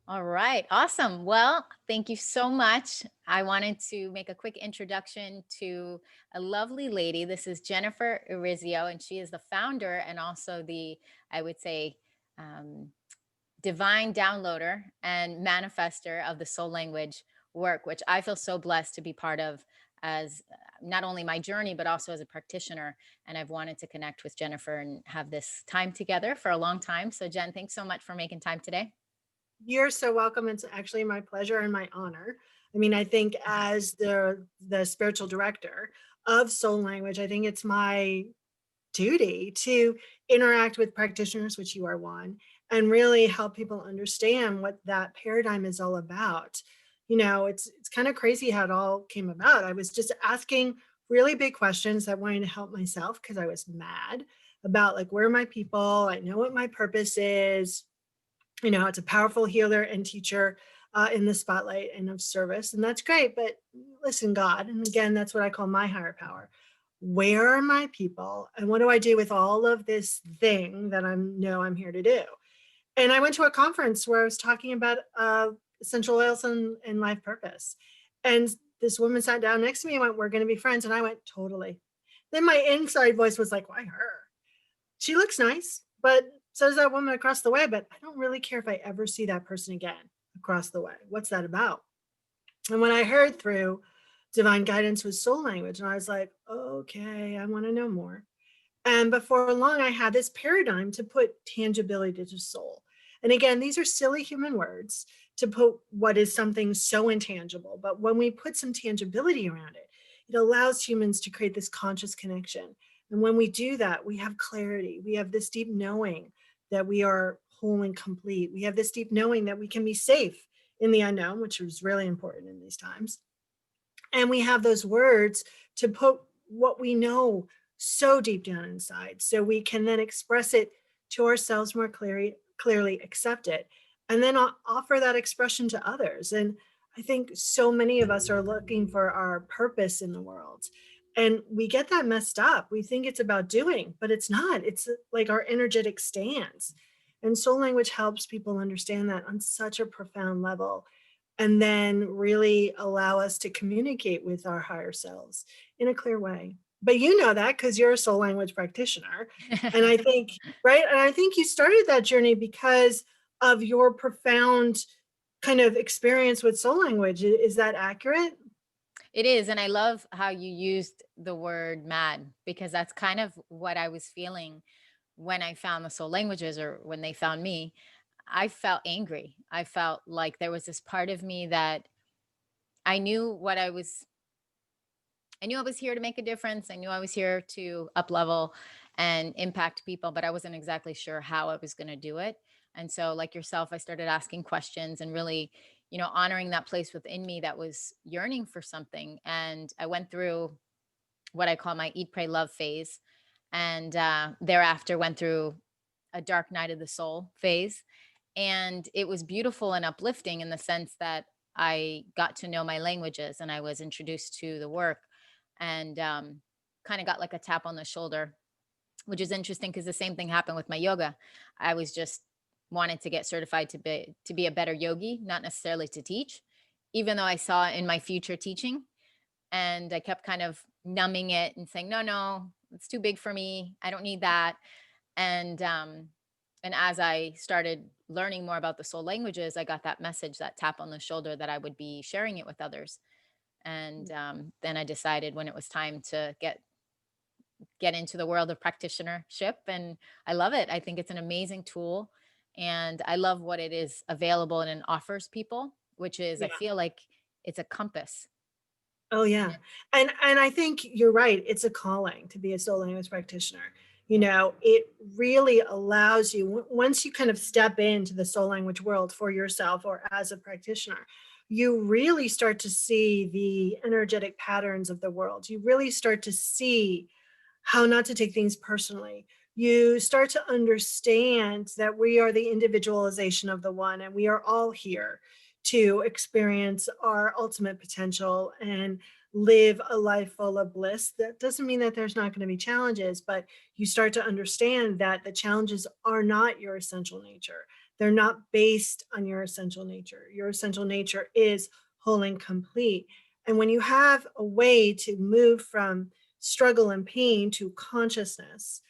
All right, awesome. Well, thank you so much. I wanted to make a quick introduction to a lovely lady. This is Jennifer Irizio, and she is the founder and also the, I would say, um, divine downloader and manifester of the soul language work, which I feel so blessed to be part of as not only my journey, but also as a practitioner. And I've wanted to connect with Jennifer and have this time together for a long time. So, Jen, thanks so much for making time today. You're so welcome. It's actually my pleasure and my honor. I mean, I think as the spiritual director of Soul Language, I think it's my duty to interact with practitioners, which you are one, and really help people understand what that paradigm is all about. It's kind of crazy how it all came about. I was just asking really big questions that wanted to help myself because I was mad about like where are my people? I know what my purpose is. It's a powerful healer and teacher in the spotlight and of service, and that's great. But listen, God, and again, that's what I call my higher power. Where are my people, and what do I do with all of this thing that I'm here to do? And I went to a conference where I was talking about essential oils and life purpose, and this woman sat down next to me and went, "We're going to be friends," and I went, "Totally." Then my inside voice was like, "Why her? She looks nice, but so does that woman across the way. But I don't really care if I ever see that person again across the way. What's that about?" And when I heard through divine guidance with soul language, and I was like, okay, I want to know more. And before long, I had this paradigm to put tangibility to soul. And again, these are silly human words to put what is something so intangible. But when we put some tangibility around it, it allows humans to create this conscious connection. And when we do that, we have clarity. We have this deep knowing that we are whole and complete. We have this deep knowing that we can be safe in the unknown, which is really important in these times. And we have those words to put what we know so deep down inside so we can then express it to ourselves more clearly accept it, and then offer that expression to others. And I think so many of us are looking for our purpose in the world, and we get that messed up. We think it's about doing, but it's not. It's like our energetic stance, and soul language helps people understand that on such a profound level, and then really allow us to communicate with our higher selves in a clear way. But you know that because you're a soul language practitioner. And I think, right? And I think you started that journey because of your profound kind of experience with soul language. Is that accurate? It is. And I love how you used the word mad because that's kind of what I was feeling when I found the soul languages or when they found me. I felt angry. I felt like there was this part of me that I knew what I knew I was here to make a difference. I knew I was here to up level and impact people, but I wasn't exactly sure how I was going to do it. And so, like yourself, I started asking questions and really, honoring that place within me that was yearning for something. And I went through what I call my eat, pray, love phase. And thereafter went through a dark night of the soul phase. And it was beautiful and uplifting in the sense that I got to know my languages and I was introduced to the work and kind of got like a tap on the shoulder, which is interesting because the same thing happened with my yoga. I was just wanted to get certified to be a better yogi, not necessarily to teach, even though I saw in my future teaching. And I kept kind of numbing it and saying, no, no, it's too big for me. I don't need that. And as I started learning more about the soul languages, I got that message, that tap on the shoulder that I would be sharing it with others. And then I decided when it was time to get into the world of practitionership, and I love it. I think it's an amazing tool, and I love what it is available and it offers people, which is I Yeah. feel like it's a compass. Oh yeah. And I think you're right. It's a calling to be a soul language practitioner. It really allows you once you kind of step into the soul language world for yourself or as a practitioner, you really start to see the energetic patterns of the world. You really start to see how not to take things personally. You start to understand that we are the individualization of the one, and we are all here to experience our ultimate potential and live a life full of bliss. That doesn't mean that there's not going to be challenges, but you start to understand that the challenges are not your essential nature. They're not based on your essential nature. Your essential nature is whole and complete. And when you have a way to move from struggle and pain to consciousness,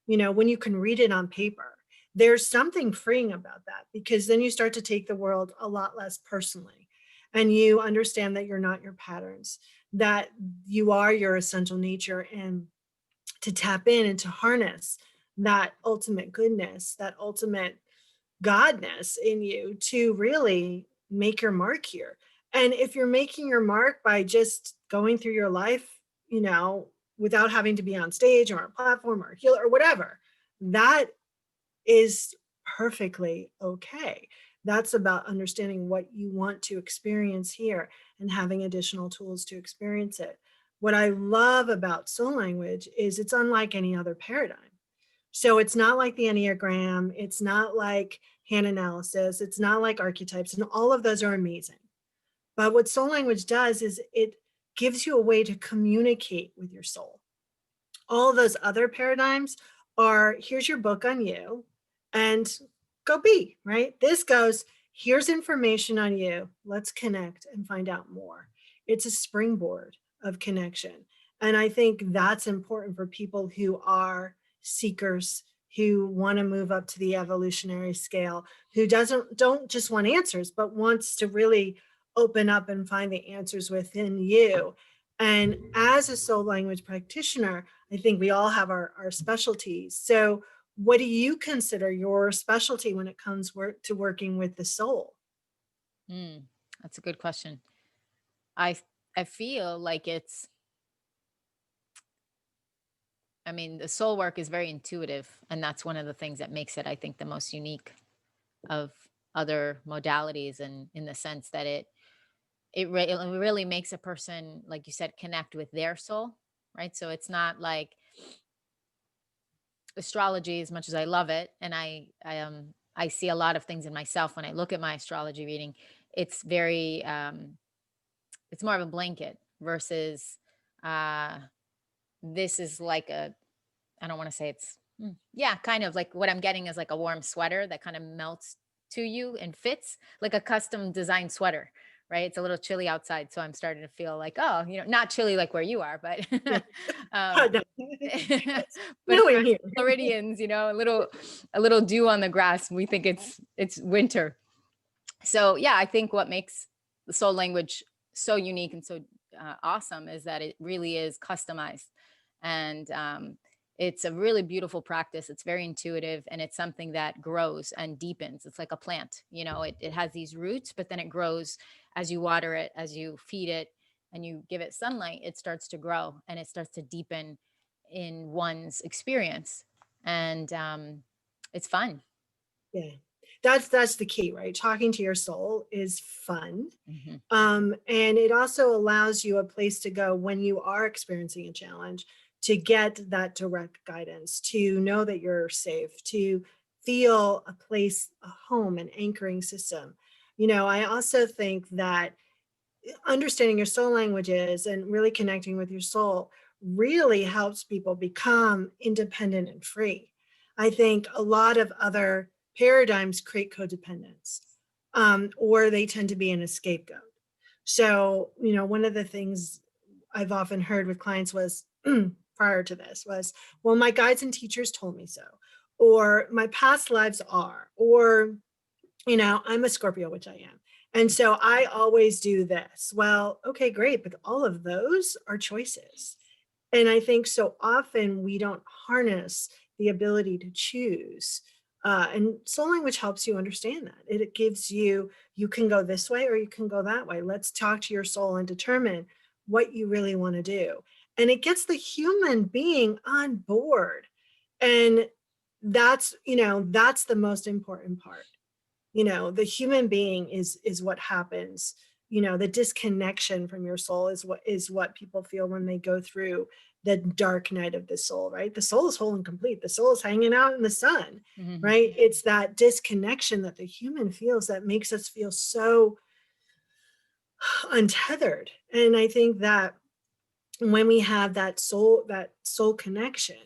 when you can read it on paper, there's something freeing about that, because then you start to take the world a lot less personally, and you understand that you're not your patterns, that you are your essential nature, and to tap in and to harness that ultimate goodness, that ultimate godness in you to really make your mark here. And if you're making your mark by just going through your life, without having to be on stage or on a platform or a healer or whatever, that is perfectly okay. That's about understanding what you want to experience here and having additional tools to experience it. What I love about soul language is it's unlike any other paradigm. So it's not like the Enneagram, it's not like hand analysis, it's not like archetypes, and all of those are amazing. But what soul language does is it gives you a way to communicate with your soul. All those other paradigms are, here's your book on you and go be, right? This goes, here's information on you. Let's connect and find out more. It's a springboard of connection. And I think that's important for people who are seekers, who want to move up to the evolutionary scale, who don't just want answers, but wants to really open up and find the answers within you. And as a soul language practitioner, I think we all have our specialties. So what do you consider your specialty when it comes to working with the soul? Mm, that's a good question. I I feel like I mean, the soul work is very intuitive, and that's one of the things that makes it, I think, the most unique of other modalities, and in the sense that it really makes a person, like you said, connect with their soul, right? So it's not like astrology, as much as I love it, and I see a lot of things in myself when I look at my astrology reading. It's very it's more of a blanket versus uh this is like a, I don't want to say it's yeah, kind of like what I'm getting is like a warm sweater that kind of melts to you and fits like a custom designed sweater, right? It's a little chilly outside, so I'm starting to feel like, oh, not chilly like where you are, but Yeah. um No. It's but for snowing us here. Floridians, a little dew on the grass, we think it's winter. So yeah, I think what makes the soul language so unique and so awesome is that it really is customized, and it's a really beautiful practice. It's very intuitive, and it's something that grows and deepens. It's like a plant, it has these roots, but then it grows as you water it, as you feed it, and you give it sunlight. It starts to grow and it starts to deepen in one's experience, and it's fun. Yeah. That's the key, right? Talking to your soul is fun. Hmm. And it also allows you a place to go when you are experiencing a challenge, to get that direct guidance, to know that you're safe, to feel a place, a home, an anchoring system. I also think that understanding your soul languages and really connecting with your soul really helps people become independent and free. I think a lot of other paradigms create codependence, or they tend to be an scapegoat. So, one of the things I've often heard with clients was prior to this was, well, my guides and teachers told me so, or my past lives are, or I'm a Scorpio, which I am. And so I always do this. Well, okay, great. But all of those are choices. And I think so often we don't harness the ability to choose. And soul language helps you understand that. It gives you, you can go this way or you can go that way. Let's talk to your soul and determine what you really want to do. And it gets the human being on board. And that's the most important part. The human being is what happens. The disconnection from your soul is what people feel when they go through the dark night of the soul, right? The soul is whole and complete. The soul is hanging out in the sun, Hmm. right? It's that disconnection that the human feels that makes us feel so untethered. And I think that when we have that soul connection,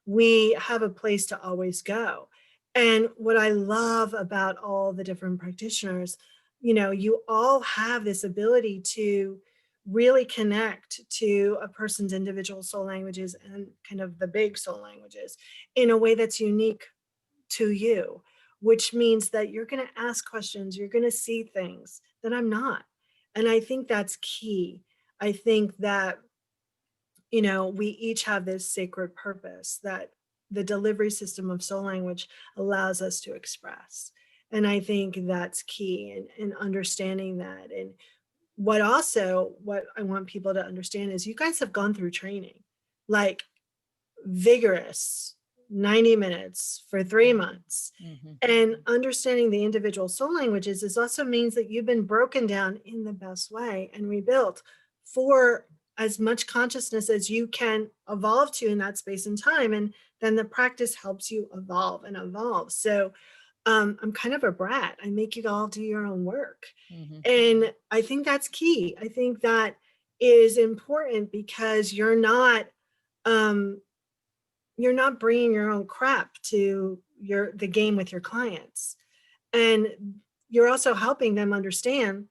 we have a place to always go. And what I love about all the different practitioners, you all have this ability to really connect to a person's individual soul languages and kind of the big soul languages in a way that's unique to you, which means that you're going to ask questions, you're going to see things that I'm not. And I think that's key. I think that we each have this sacred purpose that the delivery system of soul language allows us to express. And I think that's key in understanding that. And what I want people to understand is you guys have gone through training, like vigorous 90 minutes for 3 months. Mhm. And understanding the individual soul languages is also means that you've been broken down in the best way and rebuilt for as much consciousness as you can evolve to in that space and time. And then the practice helps you evolve and evolve. So I'm kind of a brat. I make you all do your own work. Mhm. And I think that's key. I think that is important because um, you're not bringing your own crap to the game with your clients, and you're also helping them understand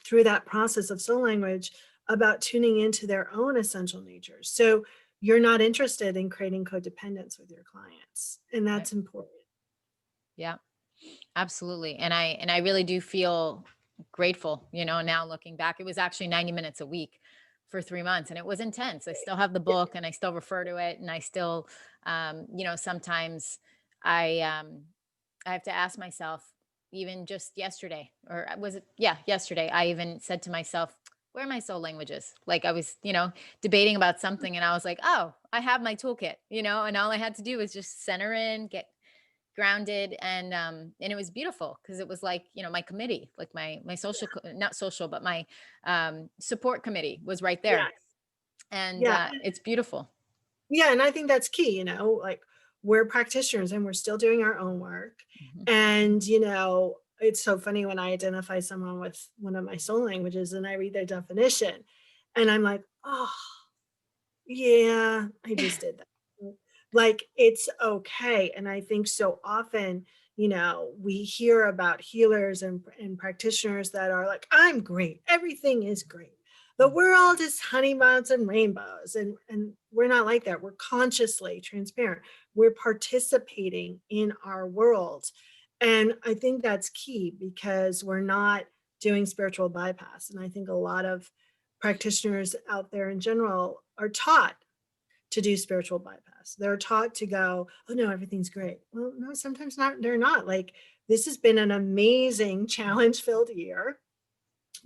through that process of soul language about tuning into their own essential natures. So you're not interested in creating codependence with your clients, and Right. that's important. Yeah. Absolutely. And I really do feel grateful, now looking back. It was actually 90 minutes a week for 3 months, and it was intense. I still have the Yeah, book and I still refer to it, and I still sometimes I I have to ask myself, even just yesterday, or was it, yeah, yesterday, I even said to myself, where are my soul languages? Like I was, debating about something, and I was like, oh, I have my toolkit, and all I had to do was just center in, get grounded, and it was beautiful because it was like, my committee, like my social not social, but my support committee was right there, yes, and yeah. it's beautiful. Yeah, and I think that's key, like we're practitioners and we're still doing our own work. Mhm. And, it's so funny when I identify someone with one of my soul languages and I read their definition and I'm like, oh, yeah, I just did that. Like, it's okay. And I think so often, we hear about healers and practitioners that are like, I'm great. Everything is great. But Mm. we're all just honey buns and rainbows. And we're not like that. We're consciously transparent. We're participating in our world. And I think that's key because we're not doing spiritual bypass. And I think a lot of practitioners out there in general are taught to do spiritual bypass. They're taught to go, oh no, everything's great. Well, no, sometimes not. They're not. Like this has been an amazing challenge filled year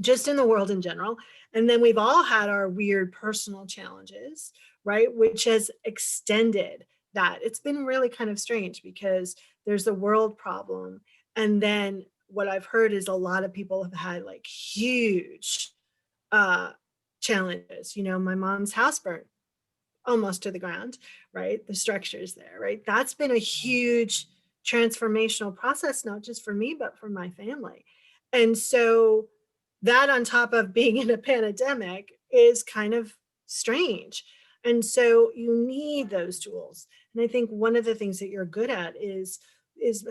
just in the world in general. And then we've all had our weird personal challenges, right? Which has extended that. It's been really kind of strange because there's a world problem. And then what I've heard is a lot of people have had like huge uh challenges. My mom's house burned almost to the ground, right? The structures there, right? That's been a huge transformational process, not just for me, but for my family. And so that on top of being in a pandemic is kind of strange. And so you need those tools. And I think one of the things that you're good at is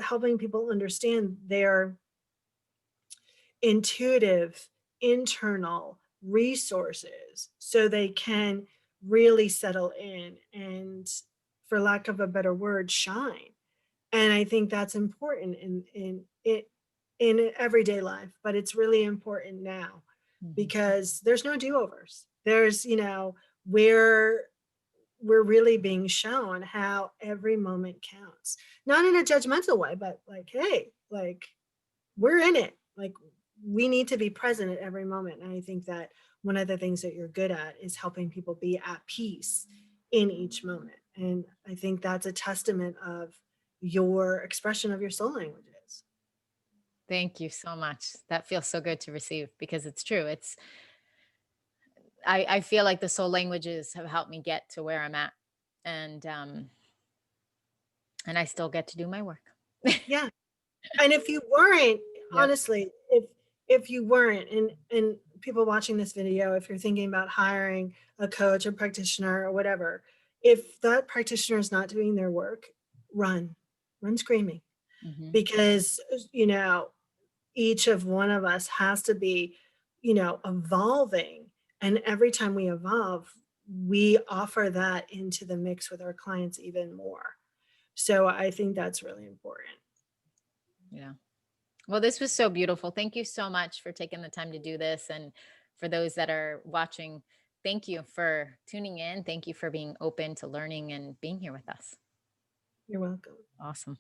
helping people understand their intuitive internal resources so they can really settle in and, for lack of a better word, shine. And I think that's important in everyday life, but it's really important now Mhm. because there's no do-overs. There's, we're we're really being shown how every moment counts. Not in a judgmental way, but like, hey, like we're in it. Like we need to be present at every moment. And I think that one of the things that you're good at is helping people be at peace in each moment. And I think that's a testament of your expression of your soul languages. Thank you so much. That feels so good to receive because it's true. I feel like the soul languages have helped me get to where I'm at, and and I still get to do my work. Yeah. And if you weren't, Yep. honestly, if you weren't, and people watching this video, if you're thinking about hiring a coach, a practitioner, or whatever, if that practitioner is not doing their work, run, run screaming, Hmm. because each of one of us has to be, evolving. And every time we evolve, we offer that into the mix with our clients even more. So I think that's really important. Yeah. Well, this was so beautiful. Thank you so much for taking the time to do this. And for those that are watching, thank you for tuning in. Thank you for being open to learning and being here with us. You're welcome. Awesome.